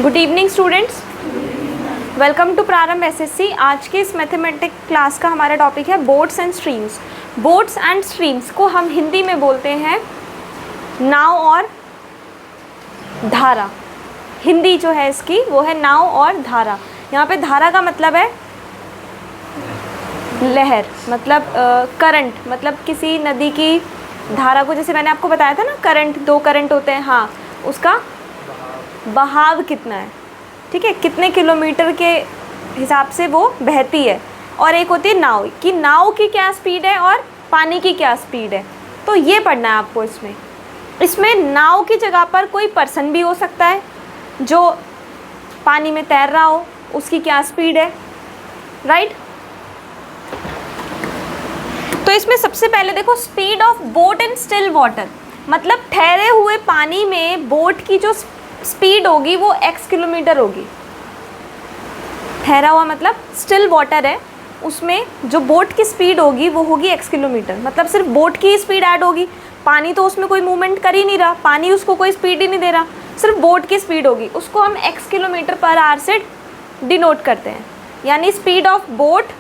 Good evening students, welcome to Prarambh SSC. आज के इस मैथमेटिक्स क्लास का हमारा टॉपिक है boats and streams. Boats and streams को हम हिंदी में बोलते हैं नाव और धारा। हिंदी जो है इसकी वो है नाव और धारा। यहाँ पे धारा का मतलब है लहर, मतलब करंट, मतलब किसी नदी की धारा को, जैसे मैंने आपको बताया था ना करंट, दो करंट होते हैं, हाँ, उसका बहाव कितना है, ठीक है, कितने किलोमीटर के हिसाब से वो बहती है। और एक होती है नाव, कि नाव की क्या स्पीड है और पानी की क्या स्पीड है, तो ये पढ़ना है आपको। इसमें नाव की जगह पर कोई पर्सन भी हो सकता है जो पानी में तैर रहा हो, उसकी क्या स्पीड है, राइट। तो इसमें सबसे पहले देखो, speed of boat in still water, मतलब ठहरे हुए पानी में बोट की जो स्पीड होगी वो x किलोमीटर होगी। ठहरा हुआ मतलब स्टिल वाटर है, उसमें जो बोट की स्पीड होगी वो होगी x किलोमीटर, मतलब सिर्फ बोट की ही स्पीड ऐड होगी। पानी तो उसमें कोई मूवमेंट कर ही नहीं रहा, पानी उसको कोई स्पीड ही नहीं दे रहा, सिर्फ बोट की स्पीड होगी, उसको हम x किलोमीटर पर आवर से डिनोट करते हैं। यानी speed of boat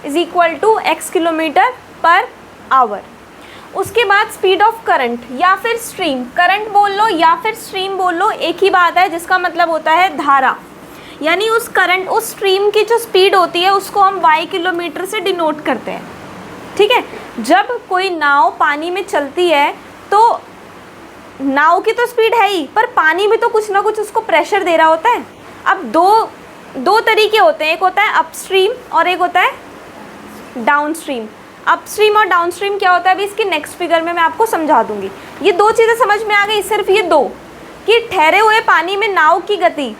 is equal to x kilometre per hour. उसके बाद स्पीड ऑफ करंट या फिर स्ट्रीम, करंट बोल लो या फिर स्ट्रीम बोल लो, एक ही बात है, जिसका मतलब होता है धारा। यानी उस करंट, उस स्ट्रीम की जो स्पीड होती है उसको हम y किलोमीटर से डिनोट करते हैं, ठीक है। जब कोई नाव पानी में चलती है तो नाव की तो स्पीड है ही, पर पानी में तो कुछ ना कुछ उसको प्रेशर दे रहा होता है। अब दो तरीके होते हैं, एक होता है अपस्ट्रीम और एक होता है डाउनस्ट्रीम। अपस्ट्रीम और डाउनस्ट्रीम क्या होता है अभी इसकी नेक्स्ट फिगर में मैं आपको समझा दूंगी। ये दो चीज़ें समझ में आ गई, सिर्फ ये दो, कि ठहरे हुए पानी में नाव की गति,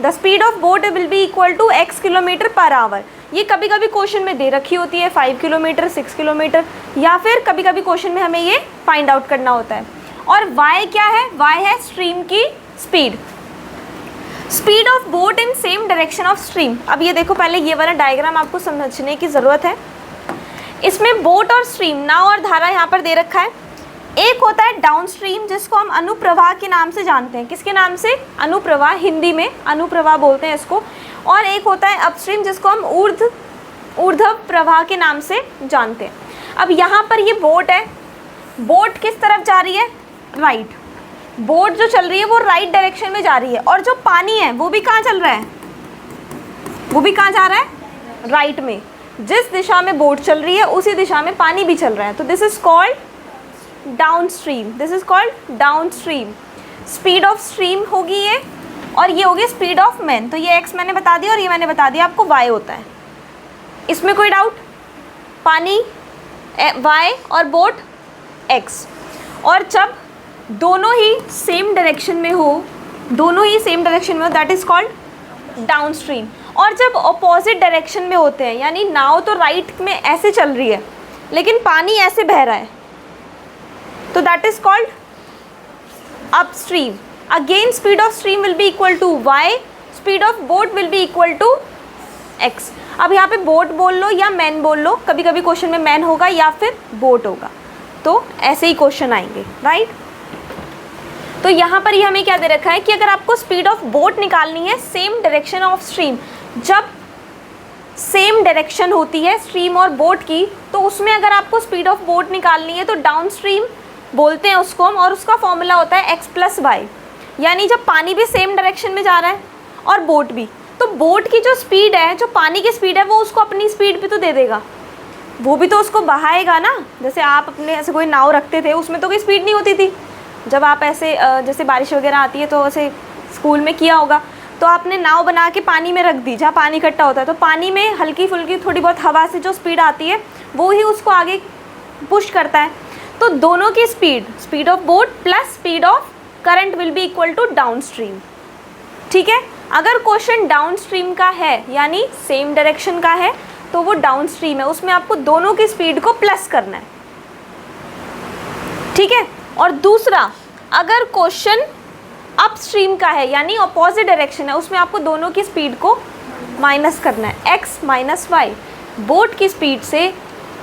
the speed of boat will be equal to x kilometre per hour. ये कभी कभी क्वेश्चन में दे रखी होती है 5 किलोमीटर, 6 किलोमीटर, या फिर कभी कभी क्वेश्चन में हमें ये फाइंड आउट करना होता है। और y क्या है, y है स्ट्रीम की speed, speed of boat in same direction of stream. अब ये देखो, पहले ये वाला डायग्राम आपको समझने की ज़रूरत है। इसमें बोट और स्ट्रीम, नाव और धारा यहाँ पर दे रखा है। एक होता है डाउन स्ट्रीम, जिसको हम अनुप्रवाह के नाम से जानते हैं। किसके नाम से? अनुप्रवाह, हिंदी में अनुप्रवाह बोलते हैं इसको। और एक होता है अपस्ट्रीम, जिसको हम ऊर्ध्व प्रवाह के नाम से जानते हैं। अब यहाँ पर ये बोट है, बोट किस तरफ जा रही है? राइट। बोट जो चल रही है वो राइट डायरेक्शन में जा रही है, और जो पानी है वो भी कहाँ चल रहा है? वो भी कहाँ जा रहा है? राइट में। जिस दिशा में बोट चल रही है उसी दिशा में पानी भी चल रहा है, तो this is called down stream. This is called down stream. Speed of stream होगी ये, और ये होगी स्पीड ऑफ मैन। तो ये x मैंने बता दिया और ये मैंने बता दिया आपको y होता है। इसमें कोई डाउट? पानी y और बोट x, और जब दोनों ही सेम डायरेक्शन में हो, that is called down stream. और जब अपोजिट डायरेक्शन में होते हैं, यानी नाव तो राइट में ऐसे चल रही है लेकिन पानी ऐसे बह रहा है, तो that is called upstream. Again speed of stream will be equal to y, speed of boat will be equal to x। अब यहाँ पे बोट बोल लो या मैन बोल लो, कभी कभी क्वेश्चन में मैन होगा या फिर बोट होगा, तो ऐसे ही क्वेश्चन आएंगे, राइट। तो यहाँ पर ही हमें क्या दे रखा है कि अगर आपको स्पीड ऑफ बोट निकालनी है सेम डायरेक्शन ऑफ स्ट्रीम, जब सेम डायरेक्शन होती है स्ट्रीम और बोट की, तो उसमें अगर आपको स्पीड ऑफ बोट निकालनी है तो डाउन स्ट्रीम बोलते हैं उसको हम, और उसका फॉर्मूला होता है x प्लस वाई। यानी जब पानी भी सेम डायरेक्शन में जा रहा है और बोट भी, तो बोट की जो स्पीड है, जो पानी की स्पीड है, वो उसको अपनी स्पीड भी तो दे देगा, वो भी तो उसको बहाएगा ना। जैसे आप अपने ऐसे कोई नाव रखते थे, उसमें तो कोई स्पीड नहीं होती थी। जब आप ऐसे जैसे बारिश वगैरह आती है तो ऐसे स्कूल में किया होगा, तो आपने नाव बना के पानी में रख दी, जहाँ पानी इकट्ठा होता है, तो पानी में हल्की फुल्की थोड़ी बहुत हवा से जो स्पीड आती है वो ही उसको आगे पुश करता है। तो दोनों की speed of boat plus speed of current will be equal to downstream, ठीक है। अगर क्वेश्चन डाउन स्ट्रीम का है, यानी सेम डायरेक्शन का है, तो वो डाउन स्ट्रीम है, उसमें आपको दोनों की स्पीड को प्लस करना है, ठीक है। और दूसरा, अगर क्वेश्चन अपस्ट्रीम का है, यानी अपोजिट डायरेक्शन है, उसमें आपको दोनों की स्पीड को माइनस करना है, x माइनस वाई। बोट की स्पीड से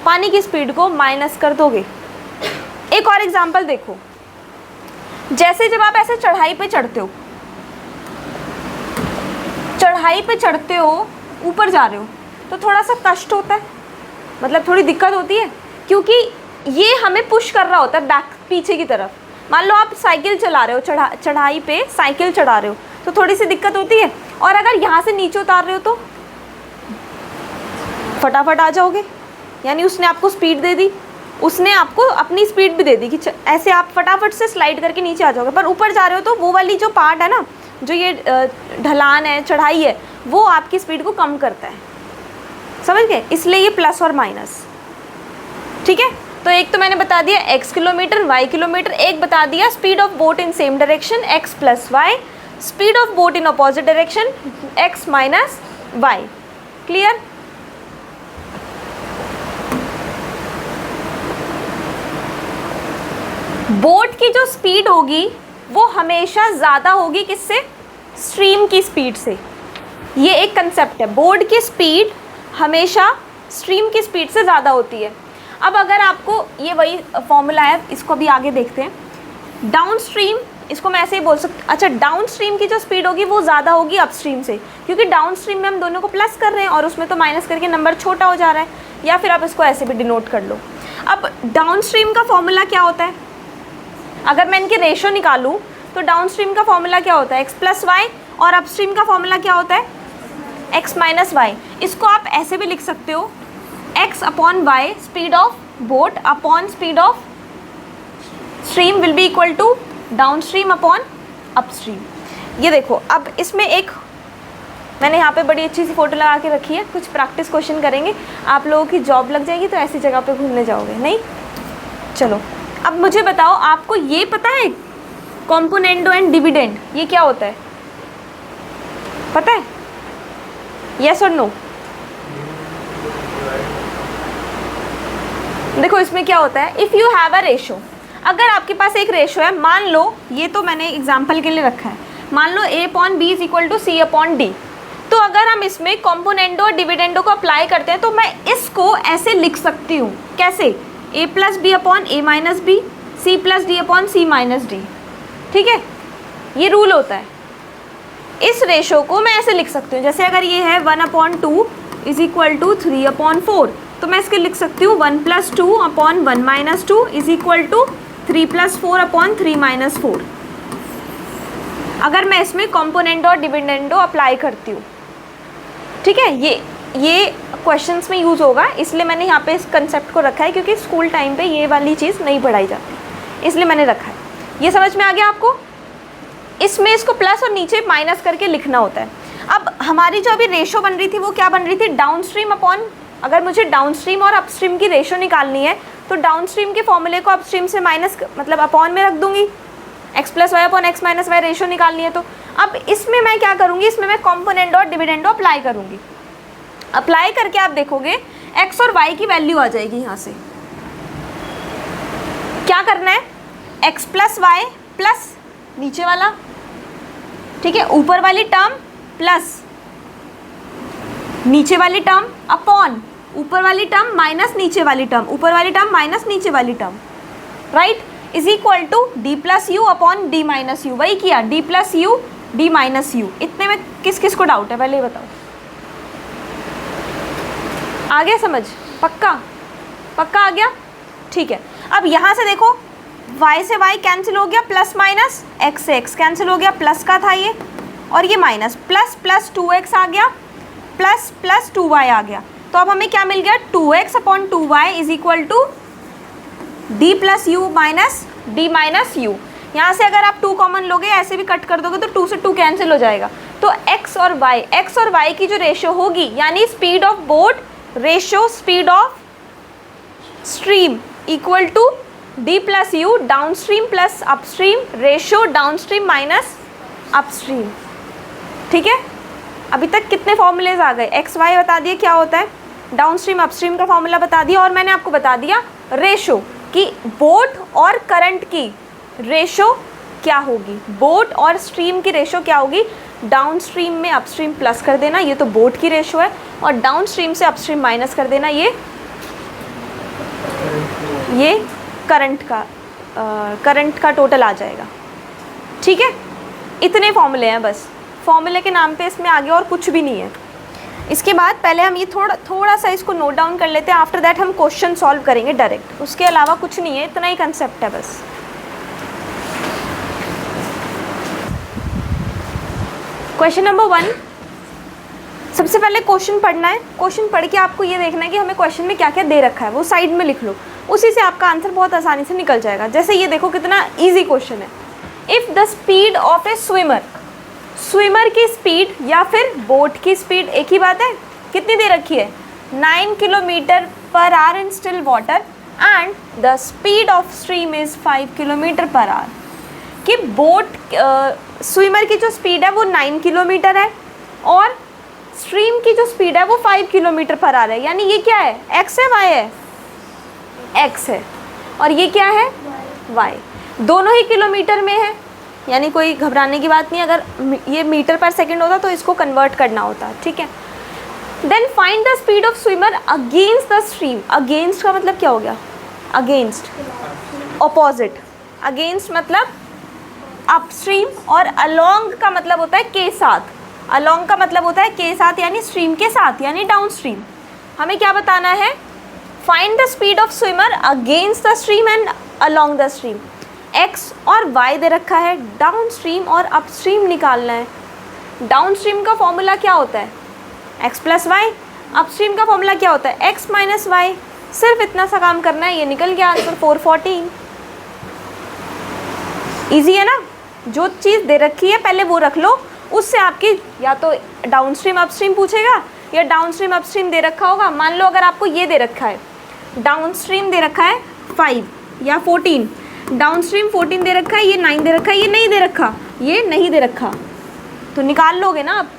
पानी की स्पीड को माइनस कर दोगे। एक और एग्जांपल देखो, जैसे जब आप ऐसे चढ़ाई पे चढ़ते हो, चढ़ाई पे चढ़ते हो, ऊपर जा रहे हो, तो थोड़ा सा कष्ट होता है, मतलब थोड़ी दिक्कत होती है, क्योंकि ये हमें पुश कर रहा होता है बैक, पीछे की तरफ। मान लो आप साइकिल चला रहे हो, चढ़ाई पे साइकिल चढ़ा रहे हो, तो थोड़ी सी दिक्कत होती है। और अगर यहाँ से नीचे उतार रहे हो तो फटाफट आ जाओगे, यानी उसने आपको स्पीड दे दी, उसने आपको अपनी स्पीड भी दे दी कि ऐसे आप फटाफट से स्लाइड करके नीचे आ जाओगे। पर ऊपर जा रहे हो तो वो वाली जो पार्ट है ना, जो ये ढलान है, चढ़ाई है, वो आपकी स्पीड को कम करता है, समझ गए? इसलिए ये प्लस और माइनस, ठीक है। तो एक तो मैंने बता दिया x किलोमीटर, y किलोमीटर, एक बता दिया speed of boat in same direction x plus y, speed of boat in opposite direction x minus y. Clear? Boat की जो स्पीड होगी वो हमेशा ज़्यादा होगी किससे? स्ट्रीम की स्पीड से। ये एक कंसेप्ट है, बोट की स्पीड हमेशा स्ट्रीम की स्पीड से ज़्यादा होती है। अब अगर आपको ये वही फॉर्मूला है, इसको भी आगे देखते हैं। डाउन स्ट्रीम, इसको मैं ऐसे ही बोल सकती, अच्छा डाउन स्ट्रीम की जो स्पीड होगी वो ज़्यादा होगी अपस्ट्रीम से, क्योंकि डाउन स्ट्रीम में हम दोनों को प्लस कर रहे हैं और उसमें तो माइनस करके नंबर छोटा हो जा रहा है, या फिर आप इसको ऐसे भी डिनोट कर लो। अब डाउन स्ट्रीम का फॉर्मूला क्या होता है? अगर मैं इनके रेशो निकालूँ तो डाउन स्ट्रीम का फॉर्मूला क्या होता है? x प्लस वाई, और अपस्ट्रीम का फॉर्मूला क्या होता है? x minus y. इसको आप ऐसे भी लिख सकते हो, x upon y speed of boat upon speed of stream will be equal to downstream upon upstream. ये देखो, अब इसमें एक मैंने यहाँ पे बड़ी अच्छी सी फोटो लगा के रखी है, कुछ प्रैक्टिस क्वेश्चन करेंगे, आप लोगों की जॉब लग जाएगी तो ऐसी जगह पे घूमने जाओगे नहीं। चलो अब मुझे बताओ, आपको ये पता है कॉम्पोनेंडो एंड डिविडेंड ये क्या होता है? पता है? यस और नो? देखो इसमें क्या होता है, if you have a ratio, अगर आपके पास एक रेशो है, मान लो ये तो मैंने एग्जांपल के लिए रखा है, मान लो a upon b is equal to c upon d. तो अगर हम इसमें कॉम्पोनेंडो और डिविडेंडो को अप्लाई करते हैं तो मैं इसको ऐसे लिख सकती हूँ, कैसे? a plus b upon a minus b, c plus d upon c minus d, ठीक है? ये रूल होता है। इस रेशो को मैं ऐसे लिख सकती हूँ, जैसे अगर ये है 1 upon 2 is equal to 3 upon 4, तो मैं इसके लिख सकती हूँ 1 plus 2 upon 1 minus 2 is equal to 3 plus 4 upon 3 minus 4। अगर मैं इसमें कॉम्पोनेंडो और डिविडेंडो अप्लाई करती हूँ, ठीक है? ये क्वेश्चंस में यूज़ होगा, इसलिए मैंने यहाँ पे इस कंसेप्ट को रखा है, क्योंकि स्कूल टाइम पे ये वाली चीज़ नहीं पढ़ाई जाती, इसलिए मैंने रखा है। ये समझ में आ गया आपको? इसमें इसको प्लस और नीचे माइनस करके लिखना होता है। अब हमारी जो अभी रेशो बन रही थी वो क्या बन रही थी? डाउन स्ट्रीम अपॉन, अगर मुझे डाउन स्ट्रीम और अपस्ट्रीम की रेशो निकालनी है तो डाउन स्ट्रीम के फॉर्मूले को अपस्ट्रीम से माइनस, मतलब अपॉन में रख दूंगी, x plus y upon x minus y ratio निकालनी है। तो अब इसमें मैं क्या करूँगी, इसमें मैं कॉम्पोनेंडो और डिविडेंडो अप्लाई करूँगी। अप्लाई करके आप देखोगे x और y की वैल्यू आ जाएगी। यहाँ से क्या करना है, x प्लस वाई प्लस नीचे वाला, ठीक है, ऊपर वाली टर्म प्लस नीचे वाली टर्म अपॉन ऊपर वाली टर्म माइनस नीचे वाली टर्म, ऊपर वाली टर्म माइनस नीचे वाली term, right, is equal to D plus u upon d minus u. वही किया, d plus u d minus u. इतने में किस किस को डाउट है पहले ये बताओ? आ गया समझ? पक्का पक्का आ गया? ठीक है। अब यहाँ से देखो, y से y कैंसिल हो गया, प्लस माइनस, x से x कैंसिल हो गया, प्लस का था ये, और ये माइनस, प्लस प्लस 2x आ गया, प्लस प्लस 2y आ गया। तो अब हमें क्या मिल गया, 2x upon 2y is equal to D plus u minus d minus u. यहाँ से अगर आप 2 कॉमन लोगे, ऐसे भी कट कर दोगे तो 2 से 2 कैंसिल हो जाएगा। तो x और y की जो रेशियो होगी, यानी speed of boat ratio speed of stream equal to D plus U downstream plus upstream ratio downstream minus upstream. ठीक है, अभी तक कितने फॉर्मूलेज आ गए? एक्स वाई बता दिए क्या होता है, डाउन स्ट्रीम अपस्ट्रीम का फॉर्मूला बता दिया, और मैंने आपको बता दिया रेशो कि बोट और करंट की रेशो क्या होगी, बोट और स्ट्रीम की रेशो क्या होगी। डाउन स्ट्रीम में अपस्ट्रीम प्लस कर देना, ये तो बोट की रेशो है, और डाउन स्ट्रीम से अपस्ट्रीम माइनस कर देना, ये करंट का टोटल आ जाएगा। ठीक है, इतने फॉर्मूले हैं बस। फॉर्मूले के नाम पे इसमें आगे और कुछ भी नहीं है। इसके बाद पहले हम ये थोड़ा सा इसको नोट डाउन कर लेते हैं, आफ्टर दैट हम क्वेश्चन सॉल्व करेंगे डायरेक्ट, उसके अलावा कुछ नहीं है, इतना ही कंसेप्ट है बस। क्वेश्चन नंबर 1, सबसे पहले क्वेश्चन पढ़ना है। क्वेश्चन पढ़ के आपको ये देखना है कि हमें क्वेश्चन में क्या क्या दे रखा है, वो साइड में लिख लो, उसी से आपका आंसर बहुत आसानी से निकल जाएगा। जैसे ये देखो कितना इजी क्वेश्चन है। If the speed of A swimmer, swimmer की स्पीड या फिर बोट की स्पीड एक ही बात है, कितनी दे रखी है 9 kilometre per our in still water and the speed of stream is 5 kilometre per our. कि बोट स्विमर की जो स्पीड है वो 9 किलोमीटर है और स्ट्रीम की जो स्पीड है वो 5 किलोमीटर पर आवर है। यानी ये क्या है, एक्स है वाई है, एक्स है, और ये क्या है वाई। दोनों ही किलोमीटर में है, यानी कोई घबराने की बात नहीं। अगर ये मीटर पर सेकंड होता तो इसको कन्वर्ट करना होता, ठीक है। Then find the speed of swimmer against the stream. Against का मतलब क्या हो गया, अगेंस्ट ऑपोजिट, अगेंस्ट मतलब अपस्ट्रीम, और अलोंग का मतलब होता है के साथ, अलोंग का मतलब होता है के साथ यानी स्ट्रीम के साथ, यानी डाउन स्ट्रीम। हमें क्या बताना है, find the speed of swimmer against the stream and along the stream. X और वाई दे रखा है, डाउन स्ट्रीम और अपस्ट्रीम निकालना है। डाउन स्ट्रीम का फॉर्मूला क्या होता है, एक्स प्लस वाई। अपस्ट्रीम का फॉर्मूला क्या होता है, एक्स माइनस वाई। सिर्फ इतना सा काम करना है, ये निकल गया आंसर 414। ईजी है ना, जो चीज़ दे रखी है पहले वो रख लो, उससे आपकी या तो डाउन स्ट्रीम अपस्ट्रीम पूछेगा या डाउन स्ट्रीम अपस्ट्रीम दे रखा होगा। मान लो अगर आपको ये दे रखा है, डाउन स्ट्रीम दे रखा है 5 या 14, डाउन स्ट्रीम 14 दे रखा है, ये 9 दे रखा है, ये नहीं दे रखा, ये नहीं दे रखा, तो निकाल लोगे ना आप।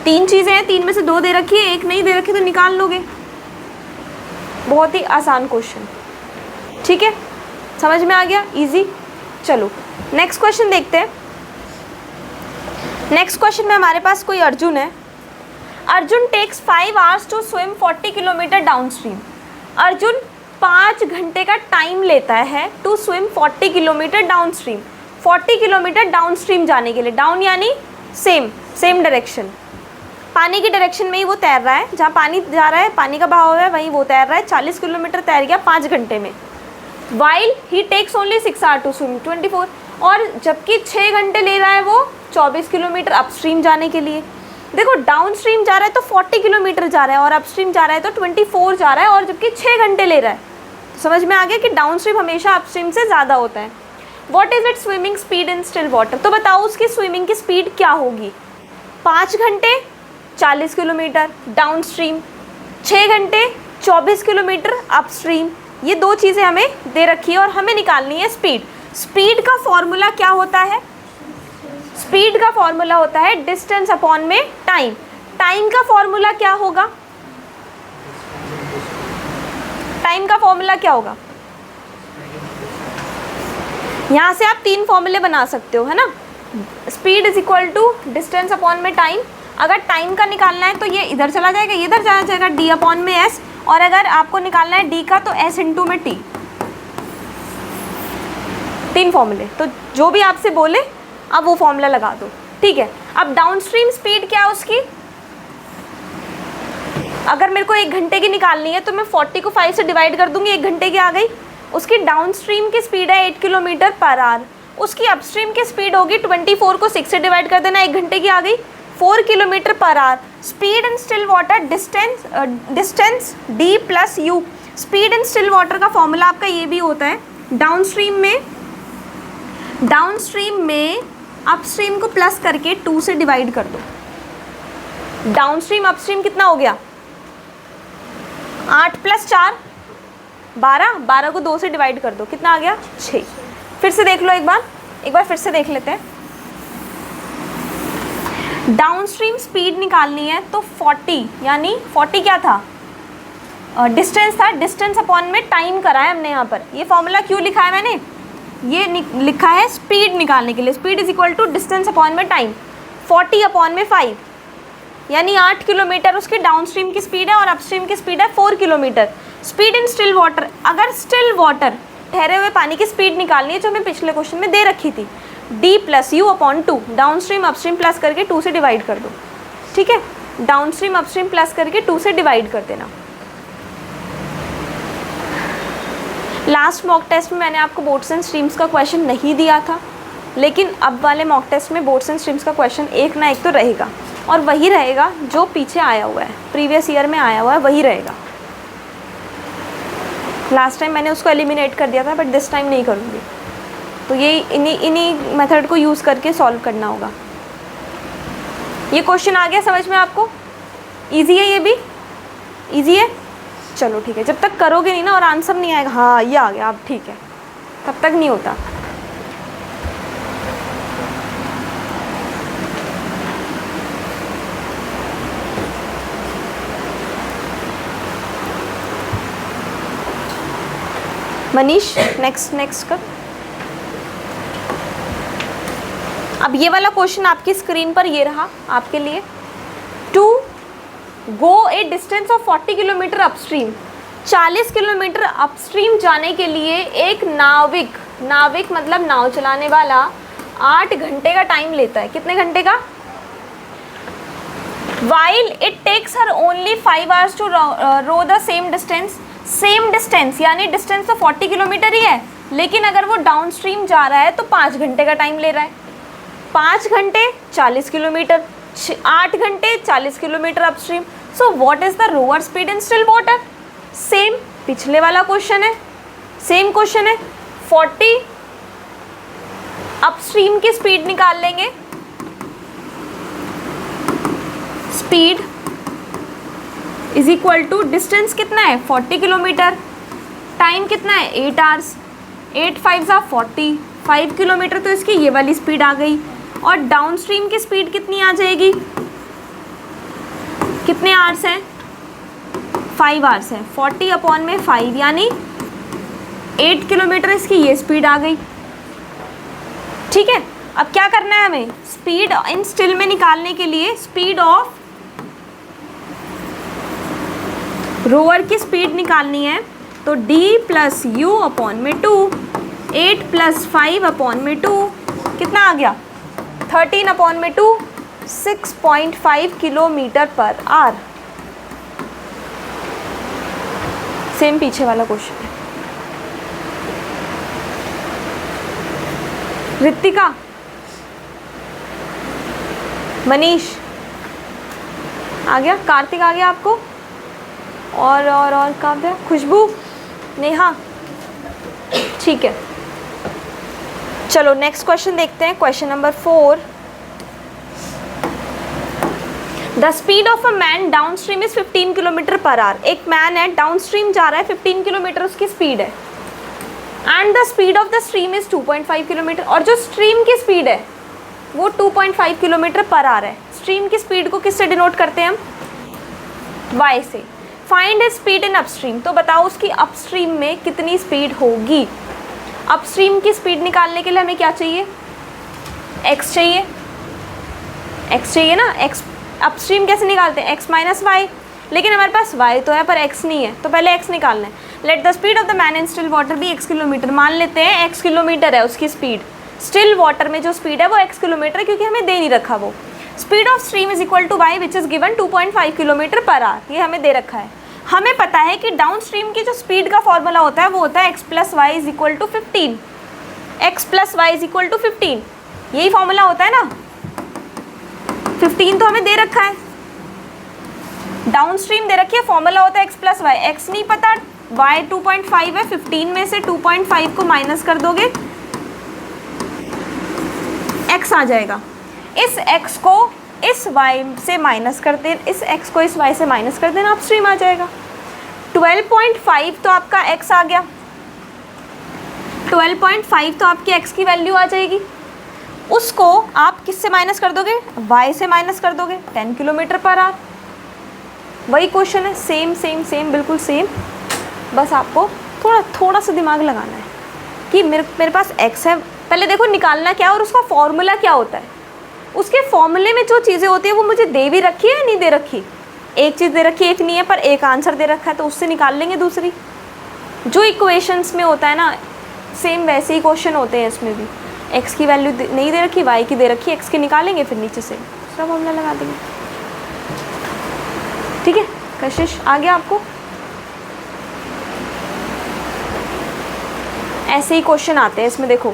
3 चीज़ें हैं, 3 में से 2 दे रखी है, 1 नहीं दे रखी, तो निकाल लोगे। बहुत ही आसान क्वेश्चन, ठीक है, समझ में आ गया, इजी। चलो नेक्स्ट क्वेश्चन देखते हैं। नेक्स्ट क्वेश्चन में हमारे पास कोई अर्जुन है। Arjun takes 5 hours to swim 40 kilometre downstream. Arjun 5 घंटे का टाइम लेता है to swim 40 kilometre downstream, 40 kilometre downstream जाने के लिए। डाउन यानी सेम डायरेक्शन, पानी की डायरेक्शन में ही वो तैर रहा है, जहाँ पानी जा रहा है, पानी का बहाव है, वहीं वो तैर रहा है। 40 किलोमीटर तैर गया 5 घंटे में। While he takes only 6 hour to swim 24, और जबकि 6 घंटे ले रहा है वो 24 किलोमीटर अपस्ट्रीम जाने के लिए। देखो डाउन स्ट्रीम जा रहा है तो 40 किलोमीटर जा रहा है और अपस्ट्रीम जा रहा है तो 24 जा रहा है, और जबकि 6 घंटे ले रहा है। तो समझ में आ गया कि डाउन स्ट्रीम हमेशा अपस्ट्रीम से ज़्यादा होता है। What is it swimming speed in still water, तो बताओ उसकी स्विमिंग की स्पीड क्या होगी। 5 घंटे 40 किलोमीटर डाउन स्ट्रीम, 6 घंटे 24 किलोमीटर अपस्ट्रीम। ये 2 चीज़ें हमें दे रखी है और हमें निकालनी है स्पीड। स्पीड का फॉर्मूला क्या होता है, स्पीड का फॉर्मूला होता है डिस्टेंस अपॉन में टाइम। टाइम का फॉर्मूला क्या होगा, टाइम का फॉर्मूला क्या होगा, यहाँ से आप 3 फॉर्मूले बना सकते हो, है ना। Speed is equal to distance upon में टाइम। अगर टाइम का निकालना है तो ये इधर चला जाएगा, ये इधर चला जाएगा, डी अपॉन में एस, और अगर आपको निकालना है डी का तो एस इंटू में टी। 3 फॉर्मूले, तो जो भी आपसे बोले अब वो फॉर्मूला लगा दो, ठीक है। अब डाउनस्ट्रीम स्पीड क्या है उसकी, अगर मेरे को 1 घंटे की निकालनी है तो मैं 40 को 5 से डिवाइड कर दूंगी, 1 घंटे की आ गई। उसकी डाउनस्ट्रीम की स्पीड है 8 किलोमीटर पर आवर, उसकी अपस्ट्रीम की स्पीड होगी 24 को 6 से डिवाइड कर देना, 1 घंटे की आ गई, 4 kilometre per hour. Speed in still water distance D plus you. Speed in still water का फॉर्मूला आपका ये भी होता है, डाउनस्ट्रीम में अपस्ट्रीम को प्लस करके 2 से डिवाइड कर दो। डाउनस्ट्रीम अपस्ट्रीम कितना हो गया, 8 + 4 12 को 2 से डिवाइड कर दो, कितना आ गया 6। फिर से देख लो एक बार फिर से देख लेते हैं। डाउनस्ट्रीम स्पीड निकालनी है तो 40, यानी 40 क्या था, डिस्टेंस था, डिस्टेंस अपॉन में टाइम करा है हमने यहाँ पर। ये फॉर्मूला क्यों लिखा है मैंने, ये लिखा है स्पीड निकालने के लिए। Speed is equal to distance upon में टाइम, 40 अपॉन में 5, यानी 8 किलोमीटर उसकी डाउनस्ट्रीम की स्पीड है और अपस्ट्रीम की स्पीड है 4 kilometre. Speed in still water, अगर स्टिल वाटर ठहरे हुए पानी की स्पीड निकालनी है जो हमें पिछले क्वेश्चन में दे रखी थी, d plus u upon 2, down stream upstream plus करके 2 से डिवाइड कर दो, ठीक है, डाउन स्ट्रीम अपस्ट्रीम प्लस करके 2 से डिवाइड कर देना। लास्ट मॉक टेस्ट में मैंने आपको बोट्स एंड स्ट्रीम्स का क्वेश्चन नहीं दिया था, लेकिन अब वाले मॉक टेस्ट में बोट्स एंड स्ट्रीम्स का क्वेश्चन एक ना एक तो रहेगा, और वही रहेगा जो पीछे आया हुआ है, प्रीवियस ईयर में आया हुआ है वही रहेगा। लास्ट टाइम मैंने उसको एलिमिनेट कर दिया था, बट दिस टाइम नहीं करूँगी, तो ये इन्हीं मेथड को यूज़ करके सॉल्व करना होगा। ये क्वेश्चन आ गया समझ में आपको? इजी है, ये भी इजी है। चलो ठीक है, जब तक करोगे नहीं ना और आंसर नहीं आएगा, हाँ ये आ गया अब ठीक है, तब तक नहीं होता। मनीष नेक्स्ट कर। अब ये वाला क्वेश्चन आपकी स्क्रीन पर ये रहा आपके लिए। To go a distance of 40 kilometre upstream, 40 kilometre upstream जाने के लिए एक नाविक मतलब नाव चलाने वाला 8 घंटे का टाइम लेता है। कितने घंटे का? While it takes her only 5 hours to row the same distance, यानी डिस्टेंस तो 40 किलोमीटर ही है, लेकिन अगर वो डाउन स्ट्रीम जा रहा है तो 5 घंटे का टाइम ले रहा है। 5 घंटे 40 किलोमीटर, 8 घंटे 40 kilometre upstream. So what is the row or speed in still water? Same पिछले वाला क्वेश्चन है, सेम क्वेश्चन है। 40 अपस्ट्रीम की स्पीड निकाल लेंगे, speed is equal to distance कितना है 40 किलोमीटर, टाइम कितना है 8 आवर्स, 8 5 40, 5 किलोमीटर तो इसकी ये वाली स्पीड आ गई। और डाउन स्ट्रीम की स्पीड कितनी आ जाएगी? कितने आवर्स हैं? 5 आवर्स हैं। 40 अपॉन में 5 यानी 8 किलोमीटर इसकी ये स्पीड आ गई। ठीक है, अब क्या करना है हमें? स्पीड इन स्टिल में निकालने के लिए स्पीड ऑफ रोअर की स्पीड निकालनी है, तो d प्लस यू अपॉन में 2, 8 प्लस 5 अपॉन में 2 कितना आ गया? 13 अपॉन में 2, 6.5 किलोमीटर पर आवर। सेम पीछे वाला क्वेश्चन है। रितिका, मनीष आ गया, कार्तिक आ गया आपको, और काव्या, खुशबू, नेहा, ठीक है। चलो नेक्स्ट क्वेश्चन देखते हैं, question number 4। The speed of a man down stream is 15 kilometre per our. एक मैन है, डाउन स्ट्रीम जा रहा है, 15 किलोमीटर उसकी स्पीड है, and the speed of the stream is 2.5 kilometre, और जो स्ट्रीम की स्पीड है वो 2.5 किलोमीटर पर आवर है। स्ट्रीम की स्पीड को किससे डिनोट करते हैं हम? y से। Find his speed in upstream, तो बताओ उसकी अपस्ट्रीम में कितनी स्पीड होगी। अपस्ट्रीम की स्पीड निकालने के लिए हमें क्या चाहिए? x चाहिए, x चाहिए ना। x अपस्ट्रीम कैसे निकालते हैं? x माइनस वाई, लेकिन हमारे पास y तो है पर x नहीं है, तो पहले x निकालना है। Let the speed of the man in still water भी x किलोमीटर, मान लेते हैं x किलोमीटर है उसकी स्पीड। स्टिल वाटर में जो स्पीड है वो x किलोमीटर है, क्योंकि हमें दे नहीं रखा वो। Speed of stream is equal to y which is given 2.5 kilometre per hour, ये हमें दे रखा है। हमें पता है कि डाउन स्ट्रीम की जो स्पीड का फॉर्मूला होता है वो होता है x plus y is equal to 15, x plus y is equal to 15, यही फॉर्मूला होता है ना। 15 तो हमें दे रखा है, डाउन स्ट्रीम दे रखी है, फॉर्मूला होता है x प्लस वाई। x नहीं पता, y 2.5 है, 15 में से 2.5 को माइनस कर दोगे x आ जाएगा। इस x को इस y से माइनस कर दें, इस x को इस y से माइनस कर देना, अपस्ट्रीम आ जाएगा। 12.5 तो आपका x आ गया, 12.5 तो आपकी x की वैल्यू आ जाएगी। उसको आप किससे माइनस कर दोगे? y से माइनस कर दोगे, 10 किलोमीटर पर आवर। वही क्वेश्चन है, सेम सेम सेम बिल्कुल सेम, बस आपको थोड़ा सा दिमाग लगाना है कि मेरे पास x है। पहले देखो निकालना क्या और उसका फॉर्मूला क्या होता है। उसके फॉर्मूले में जो चीज़ें होती है वो मुझे दे भी रखी है या नहीं दे रखी? एक चीज़ दे रखी है, एक नहीं है, पर एक आंसर दे रखा है, तो उससे निकाल लेंगे दूसरी। जो इक्वेशंस में होता है ना, सेम वैसे ही क्वेश्चन होते हैं इसमें भी। x की वैल्यू नहीं दे रखी, y की दे रखी, x की निकालेंगे, फिर नीचे से दूसरा फॉर्मूला लगा देंगे। ठीक है, कशिश आ गया आपको? ऐसे ही क्वेश्चन आते हैं इसमें, देखो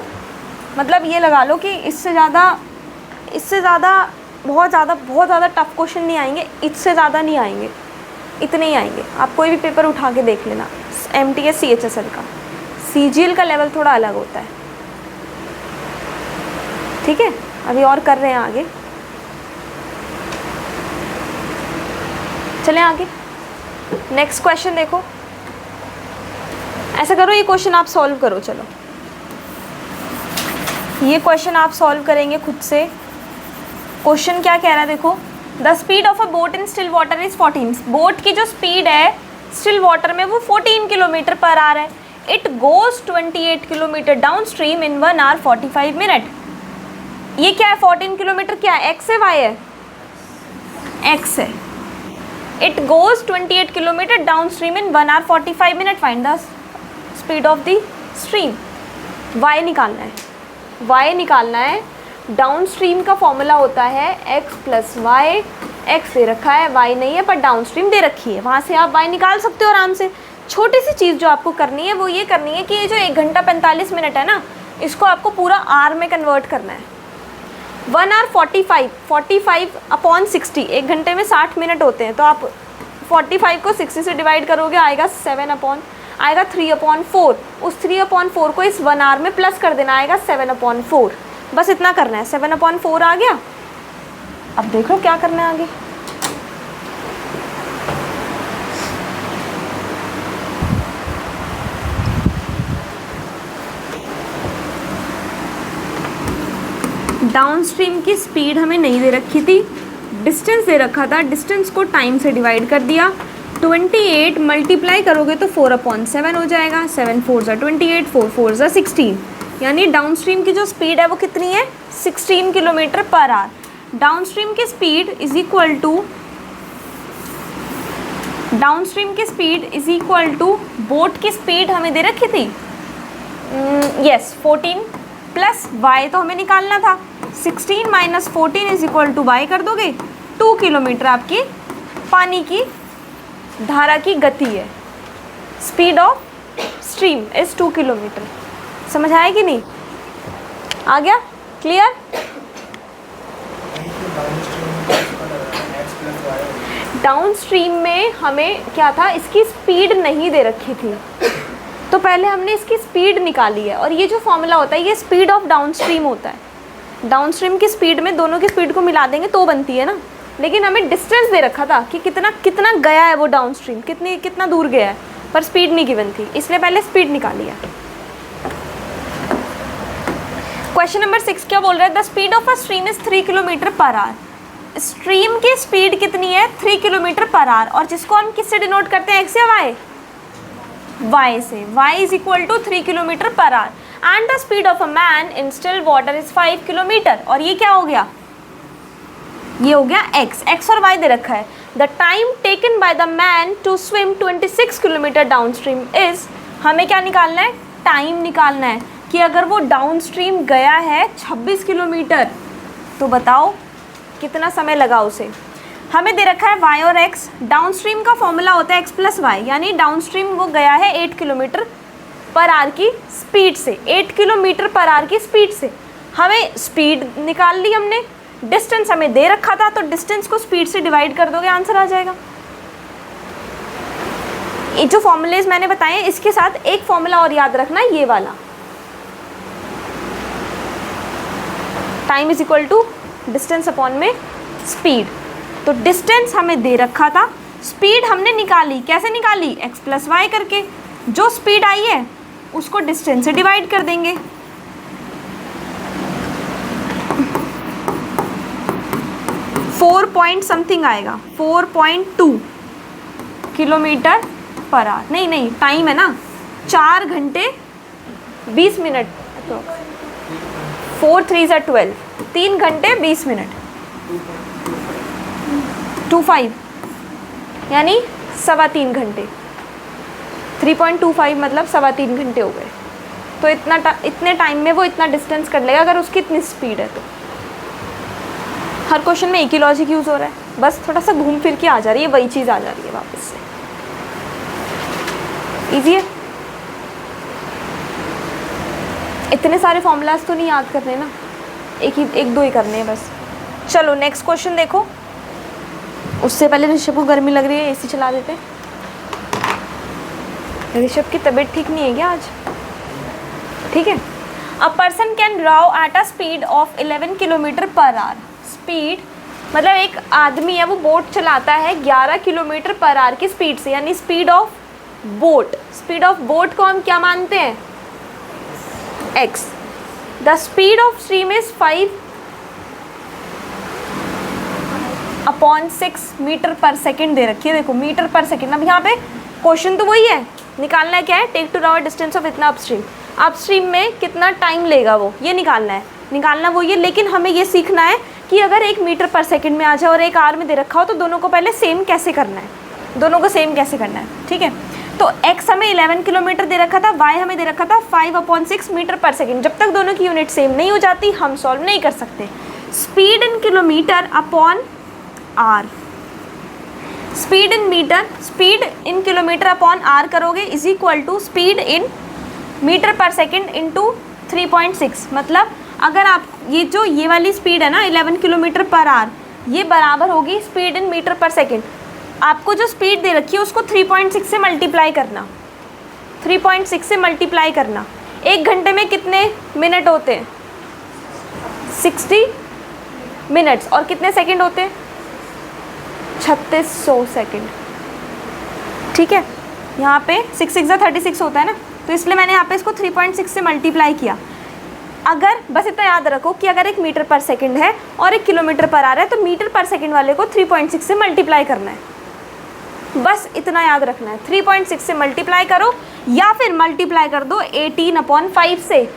मतलब ये लगा लो कि इससे ज़्यादा बहुत ज़्यादा टफ क्वेश्चन नहीं आएंगे, इससे ज़्यादा नहीं आएंगे, इतने ही आएंगे। आप कोई भी पेपर उठा के देख लेना, MTS CHSL का, CGL का लेवल थोड़ा अलग होता है। ठीक है, अभी और कर रहे हैं आगे, चलें आगे। नेक्स्ट क्वेश्चन देखो, ऐसा करो ये क्वेश्चन आप सॉल्व करो। चलो ये क्वेश्चन आप सॉल्व करेंगे खुद से। क्वेश्चन क्या कह रहा है देखो, the speed of a boat in still water is 14। Boat की जो स्पीड है स्टिल वाटर में वो 14 किलोमीटर पर आवर है। It goes 28 kilometre down stream in 1 hour 45 minute. ये क्या है, 14 किलोमीटर क्या है, x है y है, x है। It goes 28 kilometre down stream in 1 hour 45 minute. Find the speed of the stream. y निकालना है, y निकालना है। डाउन स्ट्रीम का फॉर्मूला होता है x प्लस वाई। x दे रखा है, y नहीं है, पर डाउन स्ट्रीम दे रखी है, वहाँ से आप y निकाल सकते हो आराम से। छोटी सी चीज़ जो आपको करनी है वो ये करनी है कि ये जो 1 घंटा 45 मिनट है ना, इसको आपको पूरा आर में कन्वर्ट करना है। 1 hour 45 अपॉन 60, 1 घंटे में 60 मिनट होते हैं, तो आप 45 को 60 से डिवाइड करोगे, आएगा 3/4। उस 3/4 को इस 1 hour में प्लस कर देना, आएगा 7/4। बस इतना करना है, 7/4 आ गया। अब देखो क्या करना है आगे। डाउन स्ट्रीम की स्पीड हमें नहीं दे रखी थी, डिस्टेंस दे रखा था, डिस्टेंस को टाइम से डिवाइड कर दिया। 28 मल्टीप्लाई करोगे तो 4/7 हो जाएगा, 7 4 ज़ा 28, 4 4 ज़ा 16, यानी डाउन स्ट्रीम की जो स्पीड है वो कितनी है, 16 kilometre per hour. Downstream की speed is equal to boat की स्पीड हमें दे रखी थी, यस 14 प्लस वाई तो हमें निकालना था, 16 minus 14 is equal to y कर दोगे, 2 किलोमीटर आपकी पानी की धारा की गति है। Speed of stream is 2 kilometre. समझ आया कि नहीं, आ गया क्लियर? डाउन स्ट्रीम में हमें क्या था, इसकी स्पीड नहीं दे रखी थी, तो पहले हमने इसकी स्पीड निकाली है। और ये जो फॉर्मूला होता है ये स्पीड ऑफ डाउन स्ट्रीम होता है। डाउन स्ट्रीम की स्पीड में दोनों की स्पीड को मिला देंगे तो बनती है ना, लेकिन हमें डिस्टेंस दे रखा था कि कितना गया है वो डाउन स्ट्रीम, कितना दूर गया है, पर स्पीड नहीं गिवन थी, इसलिए पहले स्पीड निकाली है। क्वेश्चन नंबर 6 क्या बोल रहा है, the speed of a stream is 3 kilometre per our. Stream की स्पीड कितनी है, 3 किलोमीटर पर आवर, और जिसको हम किससे डिनोट करते हैं, एक्स या वाई, वाई से। y is equal to 3 kilometre per hour and the speed of a man in still water is 5 kilometre. और ये क्या हो गया, ये हो गया x और y दे रखा है। The time taken by the man to swim 26 kilometre downstream is, हमें क्या निकालना है, टाइम निकालना है कि अगर वो डाउन स्ट्रीम गया है 26 किलोमीटर तो बताओ कितना समय लगा उसे। हमें दे रखा है y और x, डाउन स्ट्रीम का फॉर्मूला होता है x प्लस वाई, यानी डाउन स्ट्रीम वो गया है 8 किलोमीटर पर आवर की स्पीड से, 8 किलोमीटर पर आवर की स्पीड से। हमें स्पीड निकाल ली हमने, डिस्टेंस हमें दे रखा था, तो डिस्टेंस को स्पीड से डिवाइड कर दोगे, आंसर आ जाएगा। ये जो फॉर्मूलेज मैंने बताए हैं इसके साथ एक फॉर्मूला और याद रखना, ये वाला, time is equal to distance upon में स्पीड। तो डिस्टेंस हमें दे रखा था, स्पीड हमने निकाली, कैसे निकाली, x प्लस वाई करके। जो स्पीड आई है उसको डिस्टेंस से डिवाइड कर देंगे। फोर पॉइंट समथिंग आएगा, 4.2 किलोमीटर पर आवर। नहीं टाइम है ना, 4 घंटे 20 मिनट, तो 4 3 ज़ा 12, 3 घंटे 20 मिनट, 25 यानी 3.25 घंटे, 3.25 मतलब 3.25 घंटे हो गए। तो इतने टाइम में वो इतना डिस्टेंस कर लेगा अगर उसकी इतनी स्पीड है तो। हर क्वेश्चन में एक ही लॉजिक यूज़ हो रहा है, बस थोड़ा सा घूम फिर के आ जा रही है, वही चीज़ आ जा रही है वापस से। ईजी है। इतने सारे फॉर्मूलाज तो नहीं याद करने ना, एक दो ही करने हैं बस। चलो नेक्स्ट क्वेश्चन देखो। उससे पहले ऋषभ को गर्मी लग रही है, एसी चला देते हैं। ऋषभ की तबीयत ठीक नहीं है क्या आज? ठीक है। A person can draw at a speed of 11 kilometre per hour. Speed मतलब एक आदमी है वो बोट चलाता है 11 किलोमीटर पर आवर की स्पीड से, यानी speed of boat. Speed of boat को हम क्या मानते हैं? x। The speed of stream is 5/6 metre per second दे रखी है। देखो मीटर पर सेकेंड। अब यहाँ पे क्वेश्चन तो वही है, निकालना है क्या है? टेक टू रावर डिस्टेंस ऑफ इतना अपस्ट्रीम। अपस्ट्रीम में कितना टाइम लेगा वो, ये निकालना वही है। लेकिन हमें ये सीखना है कि अगर 1 मीटर पर सेकेंड में आ जाए और 1 आवर में दे रखा हो तो दोनों को पहले सेम कैसे करना है, ठीक है। तो x हमें 11 किलोमीटर दे रखा था, y हमें दे रखा था 5/6 मीटर पर सेकेंड। जब तक दोनों की यूनिट सेम नहीं हो जाती हम सॉल्व नहीं कर सकते। Speed in kilometre upon hour, speed in kilometre upon hour करोगे is equal to speed in metre per second into 3.6। मतलब अगर आप ये वाली स्पीड है ना 11 किलोमीटर पर आवर, ये बराबर होगी speed in metre per second. आपको जो स्पीड दे रखी है उसको 3.6 से मल्टीप्लाई करना, 3.6 से मल्टीप्लाई करना। 1 घंटे में कितने मिनट होते हैं? 60 मिनट्स। और कितने सेकंड होते हैं? 3600 सेकंड। ठीक है। यहाँ पे 6 6 36 होता है ना, तो इसलिए मैंने यहाँ पे इसको 3.6 से मल्टीप्लाई किया। अगर बस इतना याद रखो कि अगर 1 मीटर पर सेकंड है और 1 किलोमीटर पर आ रहा है तो मीटर पर सेकंड वाले को 3.6 से मल्टीप्लाई करना है। बस इतना याद रखना है, 3.6 से मल्टीप्लाई करो या फिर मल्टीप्लाई कर दो 18/5 से,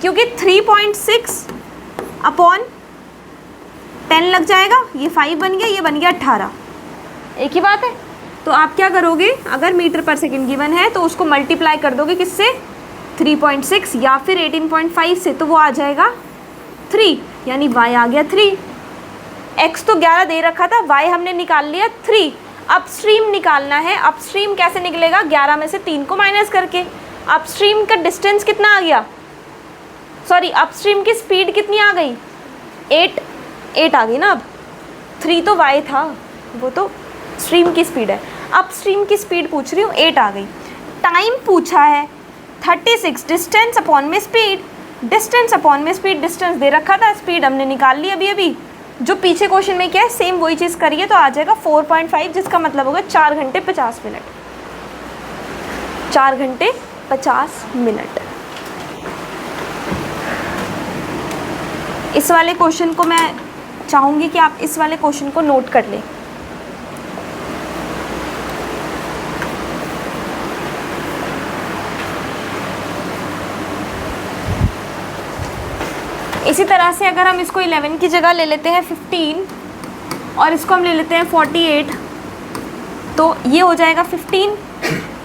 क्योंकि 3.6 अपॉन 10 लग जाएगा, ये 5 बन गया, ये बन गया 18, एक ही बात है। तो आप क्या करोगे, अगर मीटर पर सेकंड गिवन है तो उसको मल्टीप्लाई कर दोगे किससे? 3.6 या फिर 18.5 से, तो वो आ जाएगा 3, यानी y आ गया 3। x तो 11 दे रखा था, y हमने निकाल लिया 3। अपस्ट्रीम निकालना है। अपस्ट्रीम कैसे निकलेगा? 11 में से 3 को माइनस करके। अपस्ट्रीम का डिस्टेंस कितना आ गया, सॉरी अपस्ट्रीम की स्पीड कितनी आ गई? 8 आ गई ना। अब 3 तो y था, वो तो स्ट्रीम की स्पीड है। अपस्ट्रीम की स्पीड पूछ रही हूँ, 8 आ गई। टाइम पूछा है 36, डिस्टेंस अपॉन में स्पीड, डिस्टेंस दे रखा था, स्पीड हमने निकाल ली अभी। जो पीछे क्वेश्चन में क्या है सेम वही चीज़ करिए तो आ जाएगा 4.5, जिसका मतलब होगा 4 घंटे 50 मिनट। 4 घंटे 50 मिनट। इस वाले क्वेश्चन को मैं चाहूँगी कि आप इस वाले क्वेश्चन को नोट कर लें। इसी तरह से अगर हम इसको 11 की जगह ले लेते हैं 15 और इसको हम ले लेते हैं 48, तो ये हो जाएगा 15,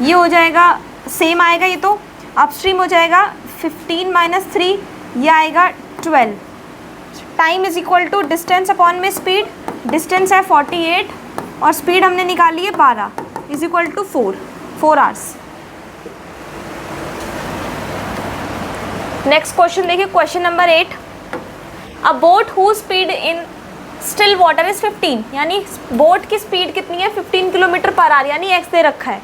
ये हो जाएगा सेम आएगा, ये तो अपस्ट्रीम हो जाएगा 15 - 3, ये आएगा 12। Time is equal to distance upon में स्पीड, डिस्टेंस है 48 और स्पीड हमने निकाली है 12 is equal to 4 hours. Next question देखिए, question number 8। A boat who speed in still water is 15, यानी बोट की स्पीड कितनी है? 15 किलोमीटर पर आवर, यानी x दे रखा है।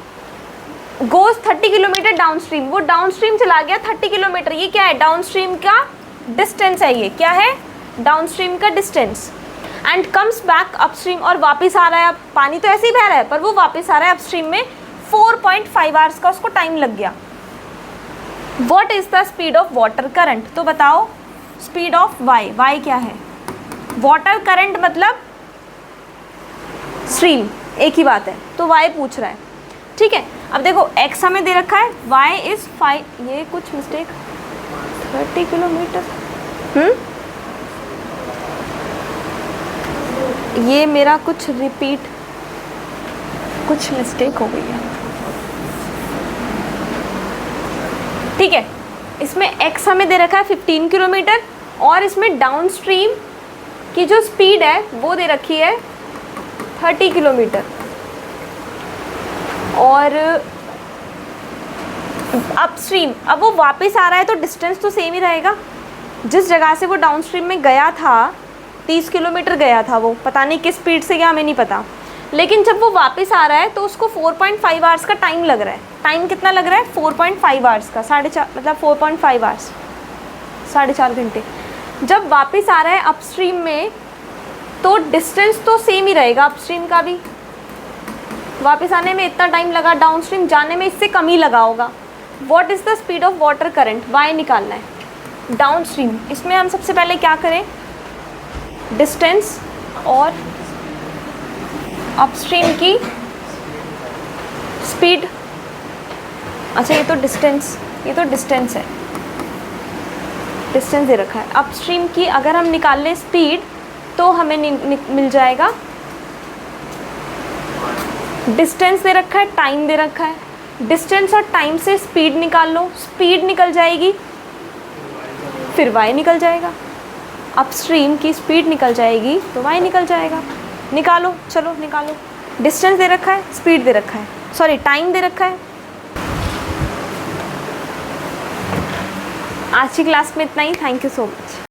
गोज 30 किलोमीटर डाउन स्ट्रीम, वो डाउन स्ट्रीम चला गया 30 किलोमीटर। ये क्या है? डाउन स्ट्रीम का डिस्टेंस है। ये क्या है? डाउन स्ट्रीम का distance. And comes back upstream, और वापस आ रहा है। अब पानी तो ऐसे ही बह रहा है पर वो वापस आ रहा है अपस्ट्रीम में। 4.5 आवर्स का उसको टाइम लग गया। What is the speed of water current? तो बताओ स्पीड ऑफ y क्या है? वाटर करंट मतलब स्ट्रीम, एक ही बात है, तो y पूछ रहा है। ठीक है। अब देखो x हमें दे रखा है, y इज 5, ये कुछ मिस्टेक 30 किलोमीटर, ये मेरा कुछ मिस्टेक हो गई है। ठीक है, इसमें x हमें दे रखा है 15 किलोमीटर और इसमें डाउन स्ट्रीम की जो स्पीड है वो दे रखी है 30 किलोमीटर। और अपस्ट्रीम, अब वो वापस आ रहा है तो डिस्टेंस तो सेम ही रहेगा। जिस जगह से वो डाउन स्ट्रीम में गया था 30 किलोमीटर गया था, वो पता नहीं किस स्पीड से गया, हमें नहीं पता, लेकिन जब वो वापस आ रहा है तो उसको 4.5 आवर्स का टाइम लग रहा है। टाइम कितना लग रहा है? 4.5 आवर्स का, 4.5 मतलब 4.5 आवर्स, 4.5 घंटे। जब वापस आ रहा है अपस्ट्रीम में तो डिस्टेंस तो सेम ही रहेगा अपस्ट्रीम का भी। वापस आने में इतना टाइम लगा, डाउन स्ट्रीम जाने में इससे कम ही लगा होगा। What is the speed of water current? Y निकालना है डाउन स्ट्रीम। इसमें हम सबसे पहले क्या करें? डिस्टेंस और अपस्ट्रीम की स्पीड। अच्छा ये तो डिस्टेंस है, डिस्टेंस दे रखा है। अपस्ट्रीम की अगर हम निकाल लें स्पीड तो हमें मिल जाएगा, डिस्टेंस दे रखा है, टाइम दे रखा है। डिस्टेंस और टाइम से स्पीड निकाल लो, स्पीड निकल जाएगी, फिर वाई निकल जाएगा। अपस्ट्रीम की स्पीड निकल जाएगी तो वाई निकल जाएगा। निकालो, चलो निकालो। डिस्टेंस दे रखा है, स्पीड दे रखा है, सॉरी टाइम दे रखा है। आज की क्लास में इतना ही। Thank you so much.